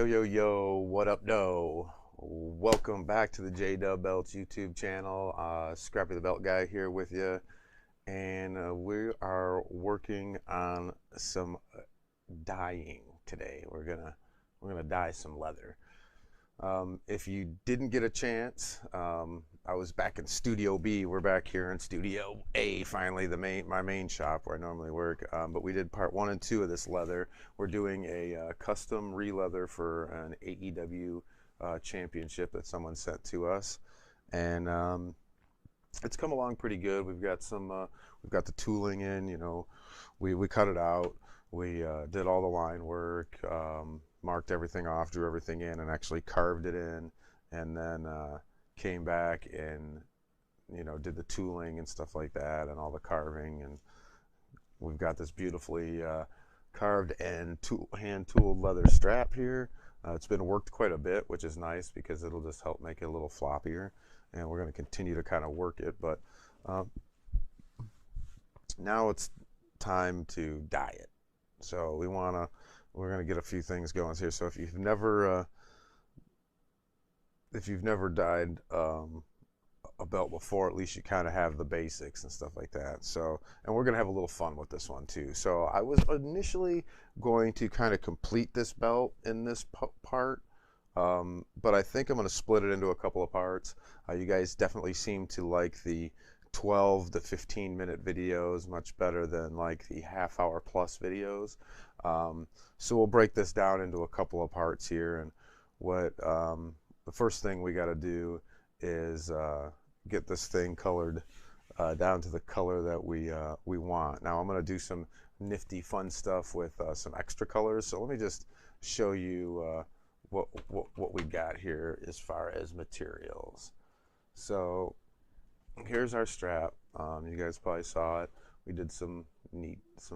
Yo, yo, yo, what up, no? Welcome back to the J-Dub Belts YouTube channel. Scrappy the Belt Guy here with you. And we are working on some dyeing today. We're gonna dye some leather. If you didn't get a chance, I was back in Studio B. We're back here in Studio A, finally, my main shop where I normally work. But we did part 1 and 2 of this leather. We're doing a custom re-leather for an AEW championship that someone sent to us, and it's come along pretty good. We've got the tooling in. You know, we cut it out. We did all the line work. Marked everything off, drew everything in, and actually carved it in, and then came back and did the tooling and stuff like that, and all the carving. And we've got this beautifully carved and hand tooled leather strap here. It's been worked quite a bit, which is nice because it'll just help make it a little floppier, and we're going to continue to kind of work it. But now it's time to dye it. So we're going to get a few things going here. So if you've never dyed a belt before, at least you kind of have the basics and stuff like that. So, and we're going to have a little fun with this one too. So I was initially going to kind of complete this belt in this part, but I think I'm going to split it into a couple of parts. You guys definitely seem to like the 12 to 15 minute videos much better than like the half-hour plus videos. So we'll break this down into a couple of parts here, and what the first thing we got to do is get this thing colored down to the color that we want. Now I'm going to do some nifty fun stuff with some extra colors, so let me just show you what we got here as far as materials. So here's our strap. You guys probably saw it. We did some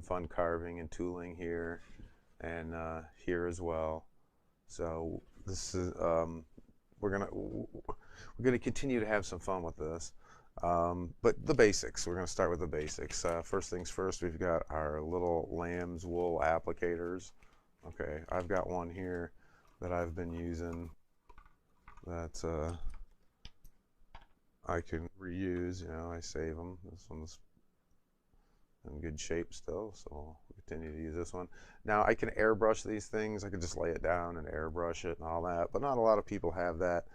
fun carving and tooling here, and here as well. So this is we're gonna continue to have some fun with this. But the basics. We're gonna start with the basics. First things first. We've got our little lamb's wool applicators. Okay, I've got one here that I've been using. That I can reuse. I save them. This one's in good shape still, so we'll continue to use this one. Now I can airbrush these things. I can just lay it down and airbrush it and all that, but not a lot of people have that,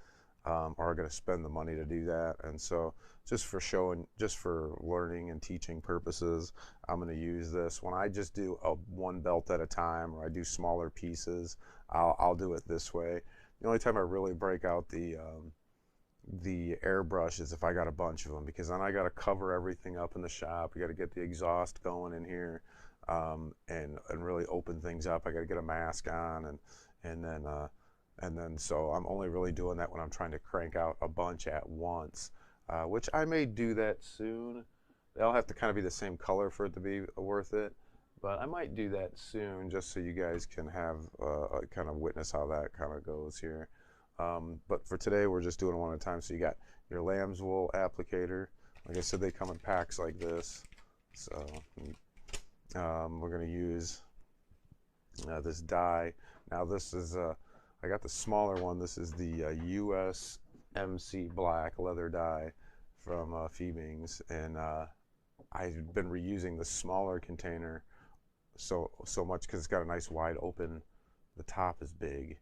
or are going to spend the money to do that. And so just for learning and teaching purposes, I'm going to use this. When I just do one belt at a time, or I do smaller pieces, I'll do it this way. The only time I really break out the airbrush is if I got a bunch of them, because then I got to cover everything up in the shop. We got to get the exhaust going in here, and really open things up. I got to get a mask on, and then so I'm only really doing that when I'm trying to crank out a bunch at once, which I may do that soon. They'll have to kind of be the same color for it to be worth it, but I might do that soon just so you guys can have kind of witness how that kind of goes here. But for today, we're just doing it one at a time. So you got your lamb's wool applicator. Like I said, they come in packs like this. So we're going to use this dye. Now this is, I got the smaller one. This is the USMC black leather dye from Feebings. And I've been reusing the smaller container so much because it's got a nice wide open, the top is big.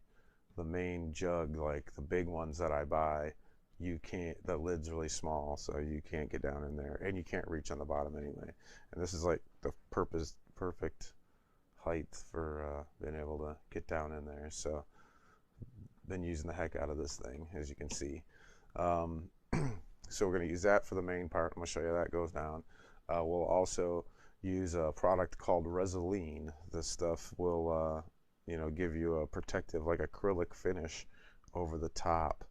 The main jug, like the big ones that I buy, you can't, the lid's really small, so you can't get down in there, and you can't reach on the bottom anyway. And this is like the perfect height for being able to get down in there. So been using the heck out of this thing, as you can see. So we're going to use that for the main part. I'm going to show you how that goes down. We'll also use a product called Resolene. This stuff will give you a protective, like acrylic finish over the top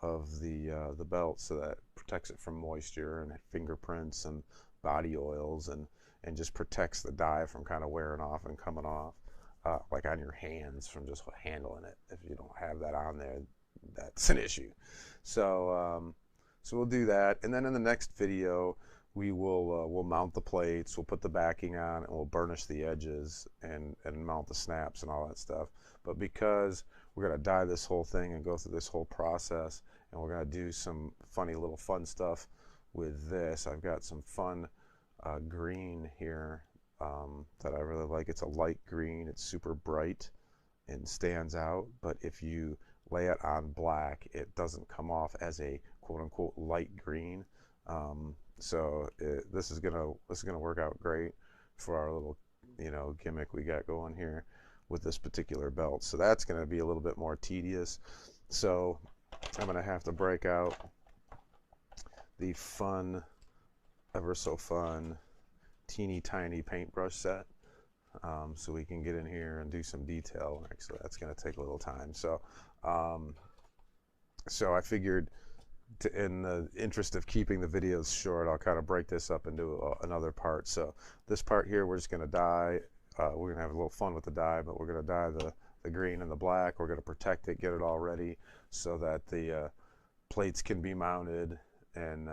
of the belt, so that protects it from moisture and fingerprints and body oils, and just protects the dye from kind of wearing off and coming off, like on your hands from just handling it. If you don't have that on there, that's an issue. So we'll do that, and then in the next video we'll mount the plates, we'll put the backing on, and we'll burnish the edges and mount the snaps and all that stuff. But because we're going to dye this whole thing and go through this whole process, and we're going to do some funny little fun stuff with this. I've got some fun green here that I really like. It's a light green. It's super bright and stands out, but if you lay it on black, it doesn't come off as a quote-unquote light green. This is gonna work out great for our little, gimmick we got going here with this particular belt. So that's gonna be a little bit more tedious. So I'm gonna have to break out the fun, ever so fun, teeny tiny paintbrush set, so we can get in here and do some detail. Actually, that's gonna take a little time. So I figured, in the interest of keeping the videos short, I'll kind of break this up into another part. So this part here, we're just going to dye. We're going to have a little fun with the dye, but we're going to dye the green and the black. We're going to protect it, get it all ready so that the plates can be mounted, and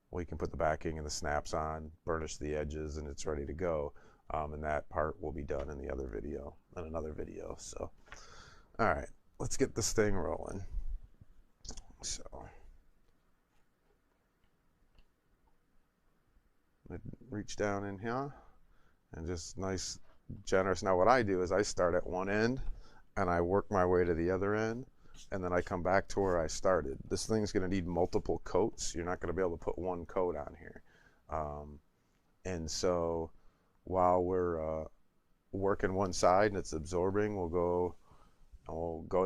we can put the backing and the snaps on, burnish the edges, and it's ready to go. And that part will be done in the other video, in another video. So, all right, let's get this thing rolling. So reach down in here and just nice, generous. Now what I do is I start at one end and I work my way to the other end, and then I come back to where I started. This thing's going to need multiple coats. You're not going to be able to put one coat on here. And so while we're working one side and it's absorbing, we'll go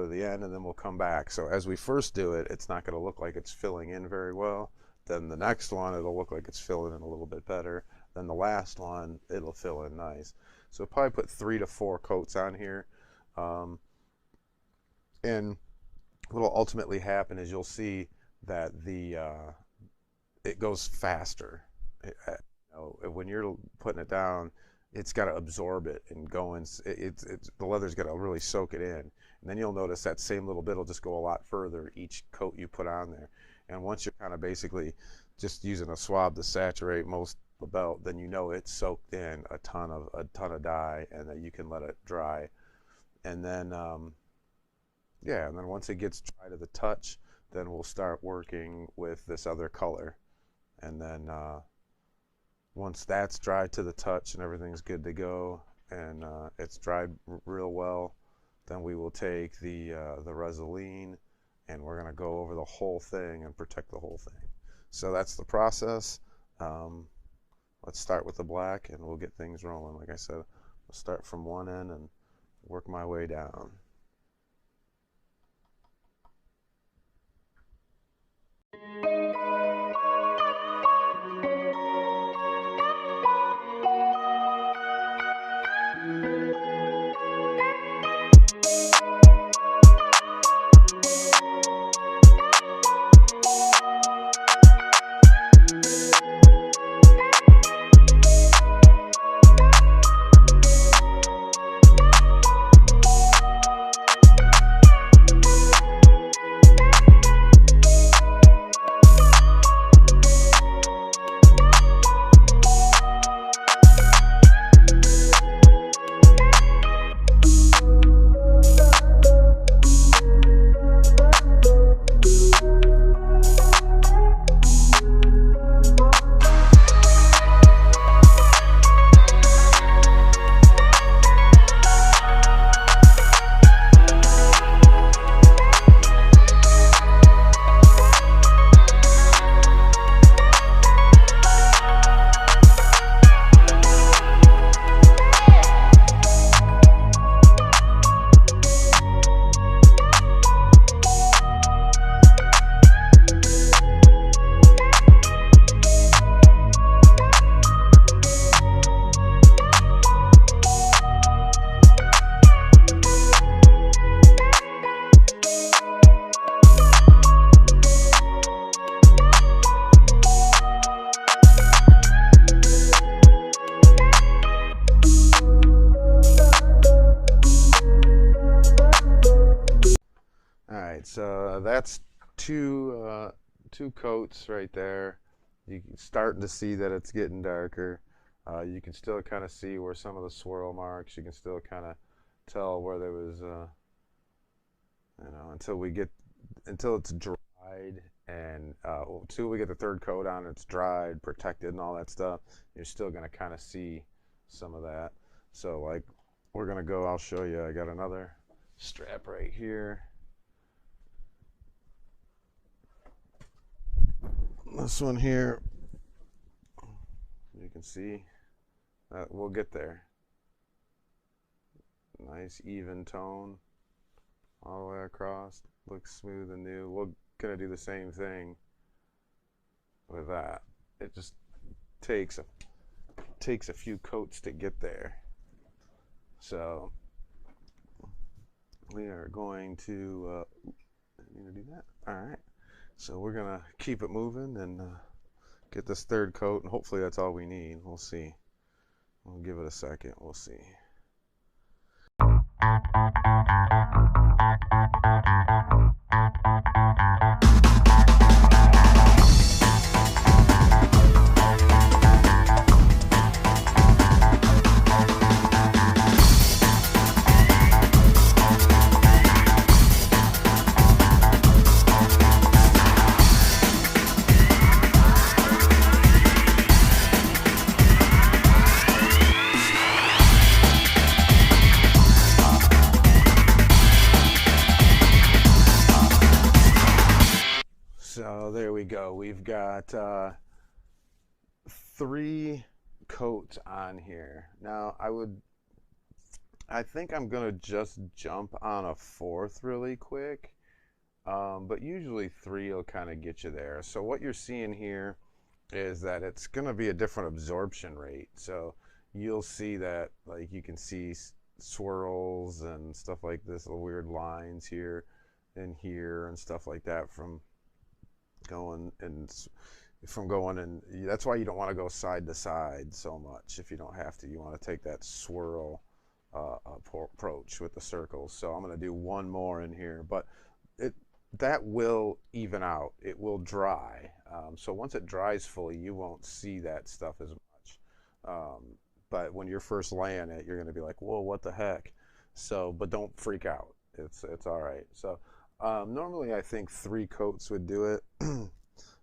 to the end, and then we'll come back. So as we first do it, it's not going to look like it's filling in very well. Then the next one, it'll look like it's filling in a little bit better. Then the last one, it'll fill in nice. So probably put 3 to 4 coats on here. And what'll ultimately happen is you'll see that it goes faster. When you're putting it down, it's got to absorb it and go in. The leather's got to really soak it in. And then you'll notice that same little bit will just go a lot further each coat you put on there. And once you're kind of basically just using a swab to saturate most of the belt, then it's soaked in a ton of dye, and that you can let it dry. And then and then once it gets dry to the touch, then we'll start working with this other color. And then once that's dry to the touch and everything's good to go, and it's dried real well, then we will take the Resolene, and we're going to go over the whole thing and protect the whole thing. So that's the process. Let's start with the black, and we'll get things rolling. Like I said, I'll start from one end and work my way down. So that's two coats right there. You can start to see that it's getting darker. You can still kind of see where some of the swirl marks. You can still kind of tell where there was you know, until it's dried and until we get the third coat on, it's dried, protected, and all that stuff. You're still gonna kind of see some of that. So like we're gonna go. I'll show you. I got another strap right here. This one here, you can see that we'll get there. Nice even tone all the way across. Looks smooth and new. We're gonna do the same thing with that. It just takes a few coats to get there. So we are going to do that. All right. So we're gonna keep it moving and get this third coat, and hopefully that's all we need. We'll see. We'll give it a second. We'll see. So there we go. We've got 3 coats on here. Now I think I'm gonna just jump on a 4th really quick, but usually 3 will kind of get you there. So what you're seeing here is that it's gonna be a different absorption rate. So you'll see that, like, you can see swirls and stuff like this, little weird lines here and here and stuff like that from going and that's why you don't want to go side to side so much. If you don't have to, you want to take that swirl approach with the circles. So I'm going to do one more in here, but that will even out. It will dry. So once it dries fully, you won't see that stuff as much. But when you're first laying it, you're going to be like, whoa, what the heck? So, but don't freak out. It's all right. So normally I think 3 coats would do it.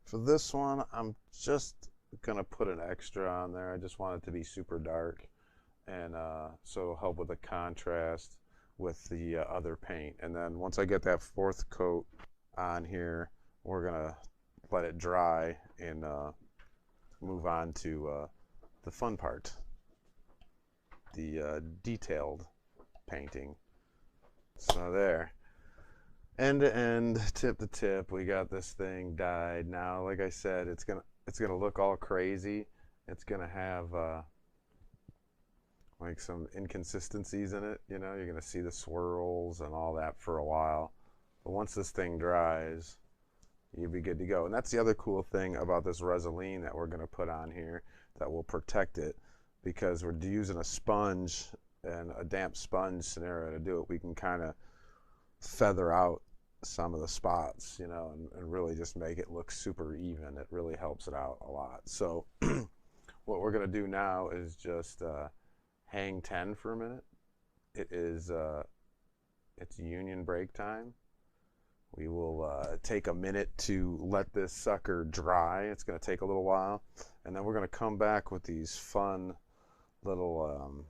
For this one, I'm just gonna put an extra on there. I just want it to be super dark, and so it'll help with the contrast with the other paint. And then once I get that 4th coat on here, we're gonna let it dry and move on to the fun part, the detailed painting. So there. End to end, tip to tip, we got this thing dyed. Now, like I said, it's gonna look all crazy. It's gonna have like some inconsistencies in it. You know, you're gonna see the swirls and all that for a while. But once this thing dries, you'll be good to go. And that's the other cool thing about this Resolene that we're gonna put on here that will protect it, because we're using a sponge and a damp sponge scenario to do it. We can kind of feather out some of the spots, you know, and really just make it look super even. It really helps it out a lot. So what we're going to do now is just hang 10 for a minute. It's union break time. We will take a minute to let this sucker dry. It's going to take a little while, and then we're going to come back with these fun little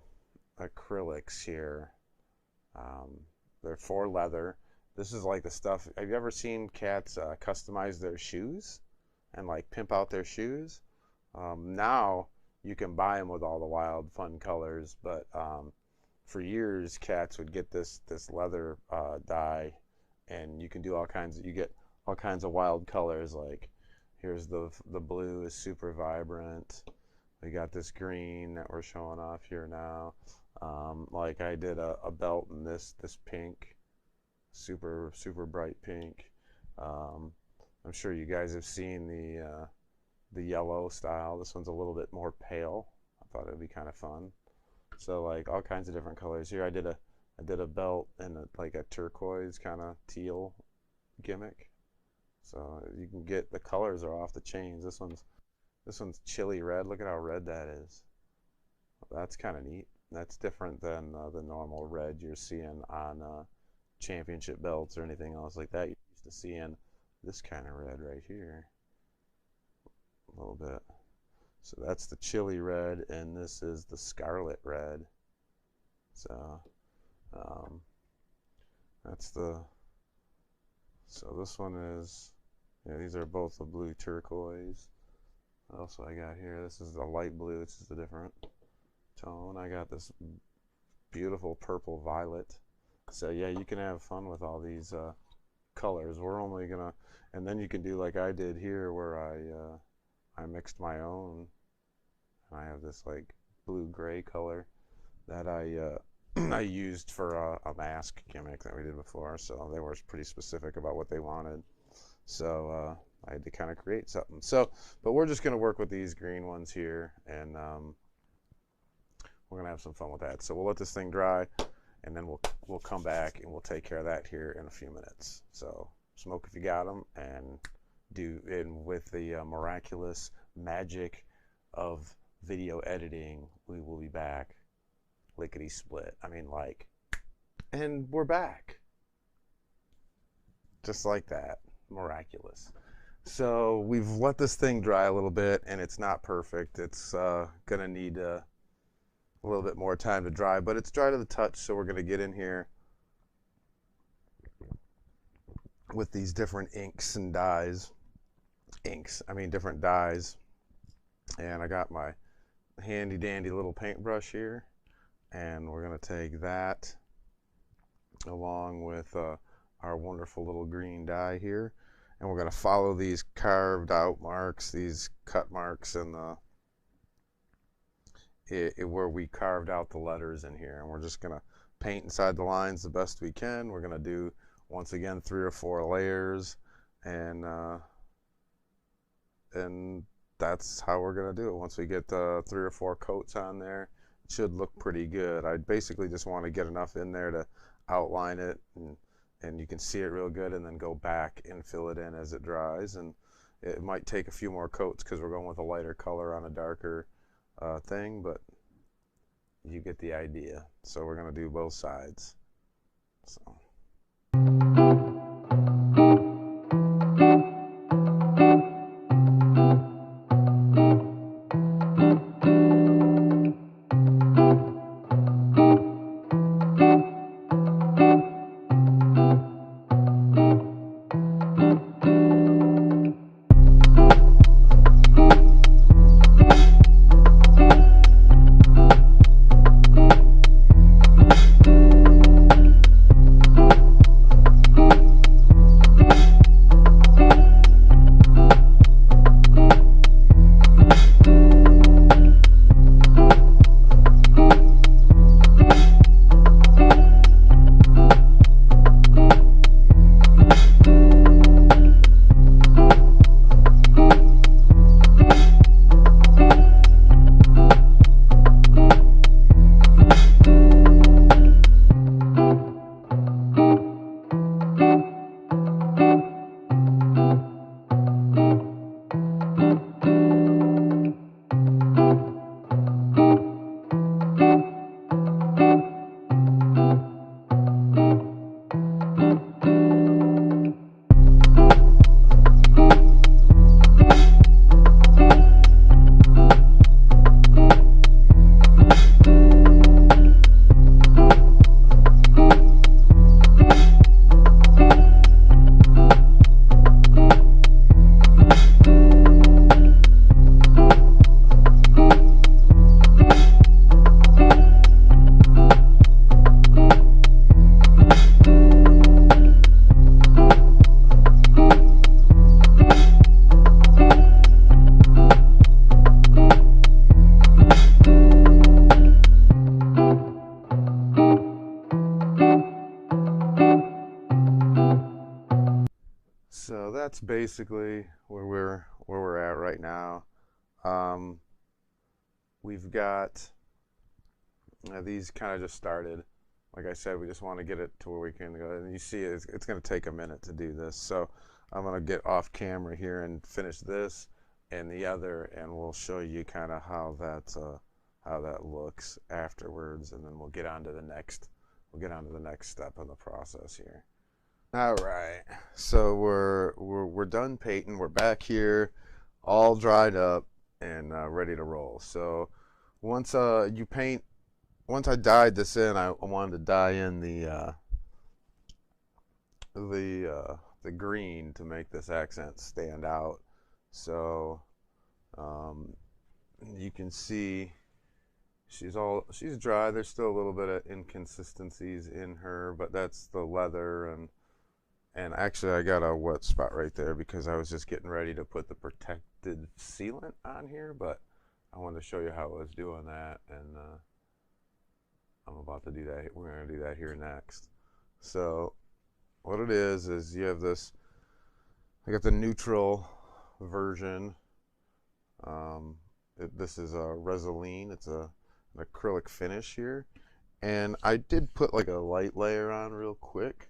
acrylics here. They're for leather. This is like the stuff. Have you ever seen cats customize their shoes and like pimp out their shoes? Now you can buy them with all the wild fun colors, but for years cats would get this leather dye, and you can do all kinds. You get all kinds of wild colors. Like here's the blue is super vibrant. We got this green that we're showing off here now. Like I did a belt in this pink, super bright pink. I'm sure you guys have seen the yellow style. This one's a little bit more pale. I thought it'd be kind of fun. So like all kinds of different colors here. I did a belt in like a turquoise kind of teal gimmick. So you can get, the colors are off the chains. This one's chili red. Look at how red that is. That's kind of neat. That's different than the normal red you're seeing on championship belts or anything else like that. You're used to seeing this kind of red right here a little bit. So that's the chili red, and this is the scarlet red. So that's the, so this one is, yeah, these are both the blue turquoise. What else do I got here? This is the light blue, this is the different tone. I got this beautiful purple violet. So yeah, you can have fun with all these colors. We're only gonna, and then you can do like I did here, where I mixed my own. I have this like blue gray color that I I used for a mask gimmick that we did before. So they were pretty specific about what they wanted. So I had to kind of create something. So, but we're just gonna work with these green ones here, and we're gonna have some fun with that. So we'll let this thing dry, and then we'll come back and we'll take care of that here in a few minutes. So smoke if you got them, and with the miraculous magic of video editing, we will be back. Lickety split. I mean, like, and we're back. Just like that. Miraculous. So we've let this thing dry a little bit, and it's not perfect. It's gonna need a little bit more time to dry, but it's dry to the touch. So we're gonna get in here with these different inks and dyes. Different dyes. And I got my handy dandy little paintbrush here, and we're gonna take that along with our wonderful little green dye here, and we're gonna follow these carved out marks, these cut marks in the where we carved out the letters in here, and we're just gonna paint inside the lines the best we can. We're gonna do, once again, 3 or 4 layers, and that's how we're gonna do it. Once we get 3 or 4 coats on there, it should look pretty good. I basically just want to get enough in there to outline it, and you can see it real good, and then go back and fill it in as it dries. And it might take a few more coats because we're going with a lighter color on a darker thing, but you get the idea. So we're gonna do both sides. So. So that's basically where we're at right now. We've got these kind of just started. Like I said, we just want to get it to where we can go. And you see, it's going to take a minute to do this. So I'm going to get off camera here and finish this and the other, and we'll show you kind of how that looks afterwards, and then we'll get on to the next we'll get on to the next step in the process here. All right, so we're done painting. We're back here, all dried up and ready to roll. So once you paint, once I dyed this in, I wanted to dye in the green to make this accent stand out. So um, you can see she's dry. There's still a little bit of inconsistencies in her, but that's the leather and actually I got a wet spot right there because I was just getting ready to put the protected sealant on here, but I wanted to show you how I was doing that, and I'm about to do that. We're going to do that here next. So what it is you have this, I got the neutral version. This is a Resolene. It's an acrylic finish here. And I did put like a light layer on real quick.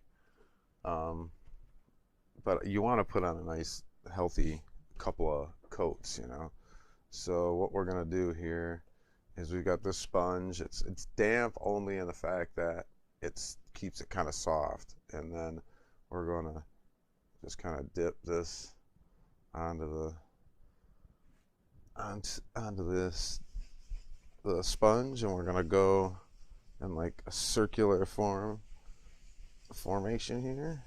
But you want to put on a nice, healthy couple of coats, you know. So what we're going to do here is we've got this sponge. It's damp only in the fact that it keeps it kind of soft. And then we're going to just kind of dip this onto the sponge, and we're going to go in like a circular formation here.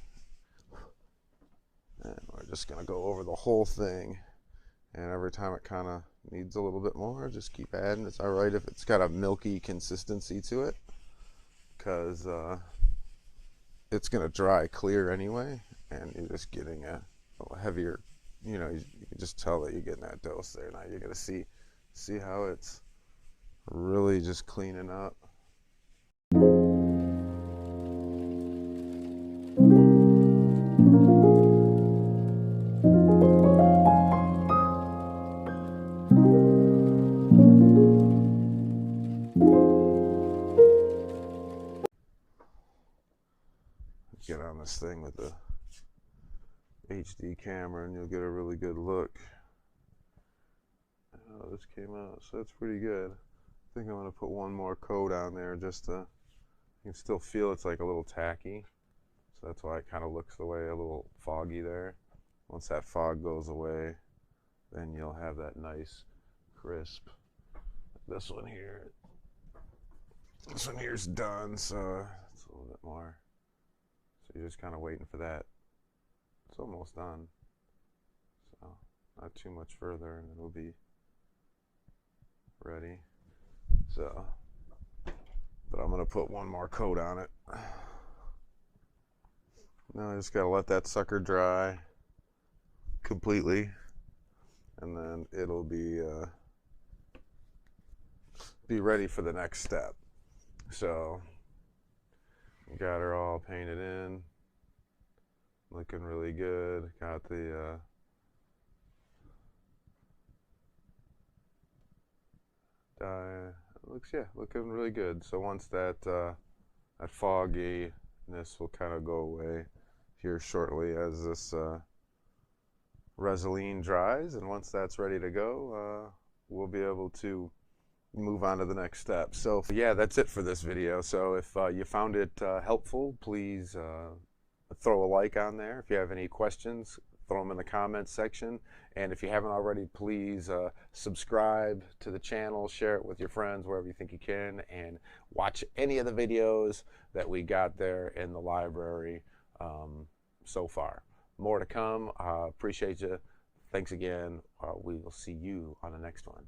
And we're just going to go over the whole thing. And every time it kind of needs a little bit more, just keep adding. It's all right if it's got a milky consistency to it, because it's going to dry clear anyway. And you're just getting a heavier, you know, you can just tell that you're getting that dose there. Now you're going to see how it's really just cleaning up. Get on this thing with the HD camera and you'll get a really good look. Oh, this came out, so that's pretty good. I think I'm going to put one more coat on there just to, you can still feel it's like a little tacky. So that's why it kind of looks the way, a little foggy there. Once that fog goes away, then you'll have that nice crisp. This one here is done, so it's a little bit more. So you're just kind of waiting for that. It's almost done. So not too much further and it'll be ready. So, but I'm going to put one more coat on it. Now I just got to let that sucker dry completely, and then it'll be ready for the next step. So we got her all painted in, looking really good. Got the dye. Looking really good. So once that that fogginess will kind of go away here shortly as this Resolene dries, and once that's ready to go, we'll be able to move on to the next step. So yeah, that's it for this video. So if you found it helpful, please throw a like on there. If you have any questions, throw them in the comments section. And if you haven't already, please subscribe to the channel, share it with your friends wherever you think you can, and watch any of the videos that we got there in the library so far. More to come. Appreciate you. Thanks again. We will see you on the next one.